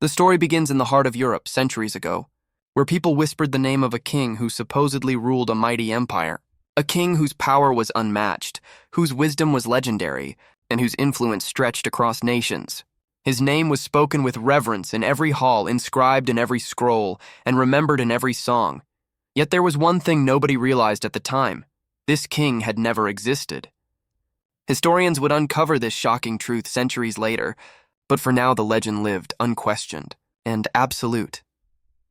The story begins in the heart of Europe centuries ago, where people whispered the name of a king who supposedly ruled a mighty empire. A king whose power was unmatched, whose wisdom was legendary, and whose influence stretched across nations. His name was spoken with reverence in every hall, inscribed in every scroll, and remembered in every song. Yet there was one thing nobody realized at the time. This king had never existed. Historians would uncover this shocking truth centuries later, but for now the legend lived unquestioned and absolute.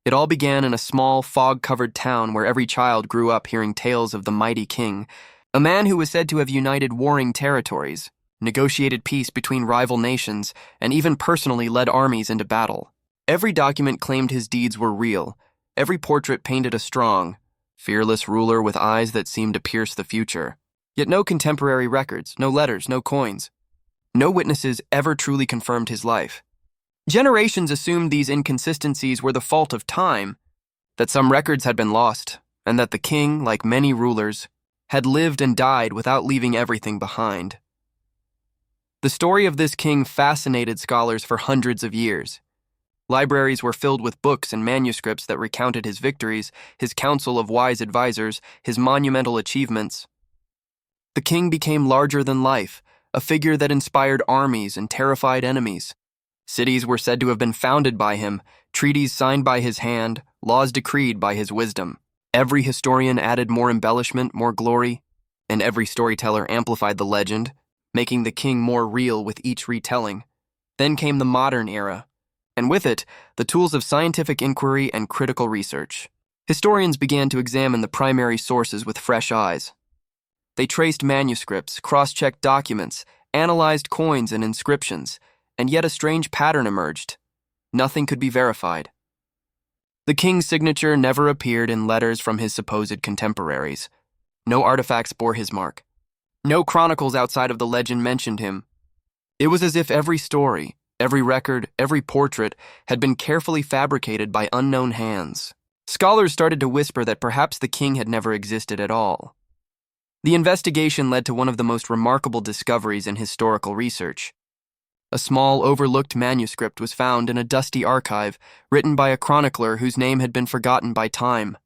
It all began in a small, fog-covered town where every child grew up hearing tales of the mighty king, a man who was said to have united warring territories, negotiated peace between rival nations, and even personally led armies into battle. Every document claimed his deeds were real. Every portrait painted a strong, fearless ruler with eyes that seemed to pierce the future. Yet no contemporary records, no letters, no coins. No witnesses ever truly confirmed his life. Generations assumed these inconsistencies were the fault of time, that some records had been lost, and that the king, like many rulers, had lived and died without leaving everything behind. The story of this king fascinated scholars for hundreds of years. Libraries were filled with books and manuscripts that recounted his victories, his council of wise advisors, his monumental achievements. The king became larger than life, a figure that inspired armies and terrified enemies. Cities were said to have been founded by him, treaties signed by his hand, laws decreed by his wisdom. Every historian added more embellishment, more glory, and every storyteller amplified the legend, making the king more real with each retelling. Then came the modern era, and with it, the tools of scientific inquiry and critical research. Historians began to examine the primary sources with fresh eyes. They traced manuscripts, cross-checked documents, analyzed coins and inscriptions, and yet a strange pattern emerged. Nothing could be verified. The king's signature never appeared in letters from his supposed contemporaries. No artifacts bore his mark. No chronicles outside of the legend mentioned him. It was as if every story, every record, every portrait had been carefully fabricated by unknown hands. Scholars started to whisper that perhaps the king had never existed at all. The investigation led to one of the most remarkable discoveries in historical research. A small, overlooked manuscript was found in a dusty archive, written by a chronicler whose name had been forgotten by time.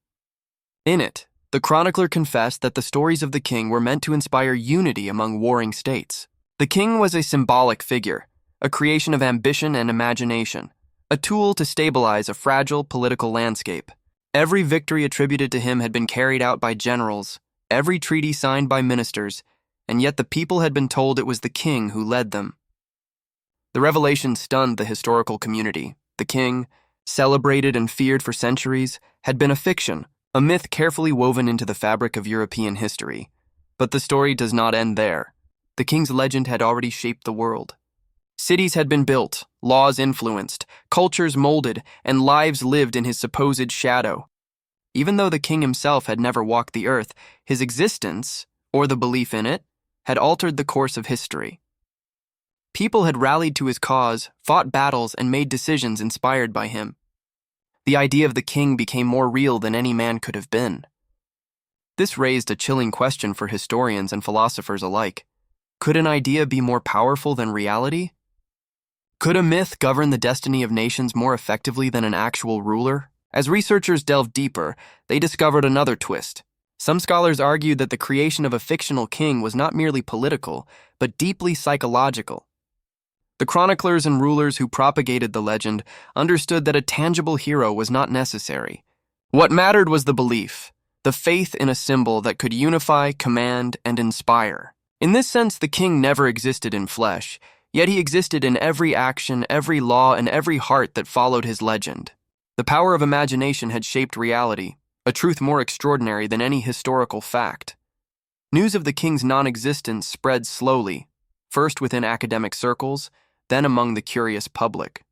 In it, the chronicler confessed that the stories of the king were meant to inspire unity among warring states. The king was a symbolic figure, a creation of ambition and imagination, a tool to stabilize a fragile political landscape. Every victory attributed to him had been carried out by generals, every treaty signed by ministers, and yet the people had been told it was the king who led them. The revelation stunned the historical community. The king, celebrated and feared for centuries, had been a fiction, a myth carefully woven into the fabric of European history. But the story does not end there. The king's legend had already shaped the world. Cities had been built, laws influenced, cultures molded, and lives lived in his supposed shadow. Even though the king himself had never walked the earth, his existence, or the belief in it, had altered the course of history. People had rallied to his cause, fought battles, and made decisions inspired by him. The idea of the king became more real than any man could have been. This raised a chilling question for historians and philosophers alike. Could an idea be more powerful than reality? Could a myth govern the destiny of nations more effectively than an actual ruler? As researchers delved deeper, they discovered another twist. Some scholars argued that the creation of a fictional king was not merely political, but deeply psychological. The chroniclers and rulers who propagated the legend understood that a tangible hero was not necessary. What mattered was the belief, the faith in a symbol that could unify, command, and inspire. In this sense, the king never existed in flesh, yet he existed in every action, every law, and every heart that followed his legend. The power of imagination had shaped reality, a truth more extraordinary than any historical fact. News of the king's non-existence spread slowly, first within academic circles, then among the curious public.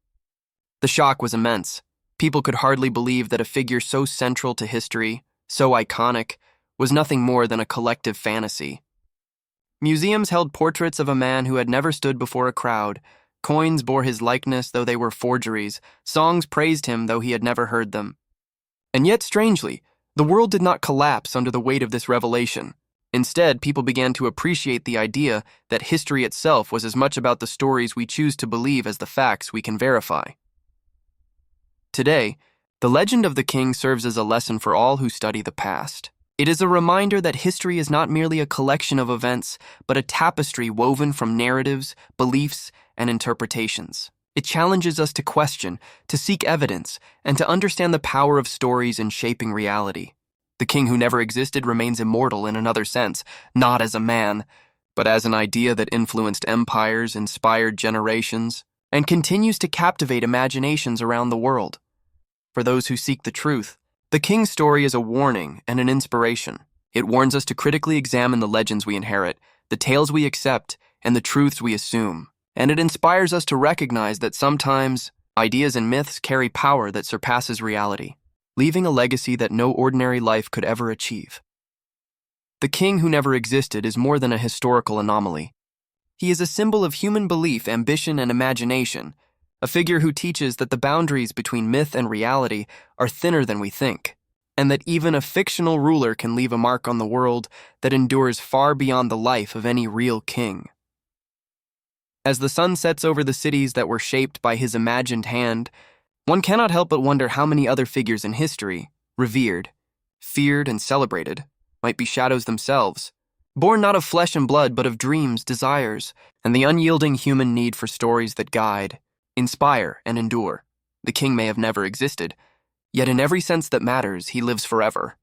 The shock was immense. People could hardly believe that a figure so central to history, so iconic, was nothing more than a collective fantasy. Museums held portraits of a man who had never stood before a crowd. Coins bore his likeness, though they were forgeries. Songs praised him, though he had never heard them. And yet, strangely, the world did not collapse under the weight of this revelation. Instead, people began to appreciate the idea that history itself was as much about the stories we choose to believe as the facts we can verify. Today, the legend of the king serves as a lesson for all who study the past. It is a reminder that history is not merely a collection of events, but a tapestry woven from narratives, beliefs, and interpretations. It challenges us to question, to seek evidence, and to understand the power of stories in shaping reality. The king who never existed remains immortal in another sense, not as a man, but as an idea that influenced empires, inspired generations, and continues to captivate imaginations around the world. For those who seek the truth, the king's story is a warning and an inspiration. It warns us to critically examine the legends we inherit, the tales we accept, and the truths we assume. And it inspires us to recognize that sometimes ideas and myths carry power that surpasses reality, leaving a legacy that no ordinary life could ever achieve. The king who never existed is more than a historical anomaly. He is a symbol of human belief, ambition, and imagination, a figure who teaches that the boundaries between myth and reality are thinner than we think, and that even a fictional ruler can leave a mark on the world that endures far beyond the life of any real king. As the sun sets over the cities that were shaped by his imagined hand, one cannot help but wonder how many other figures in history, revered, feared, and celebrated, might be shadows themselves, born not of flesh and blood but of dreams, desires, and the unyielding human need for stories that guide, inspire, and endure. The king may have never existed, yet in every sense that matters, he lives forever.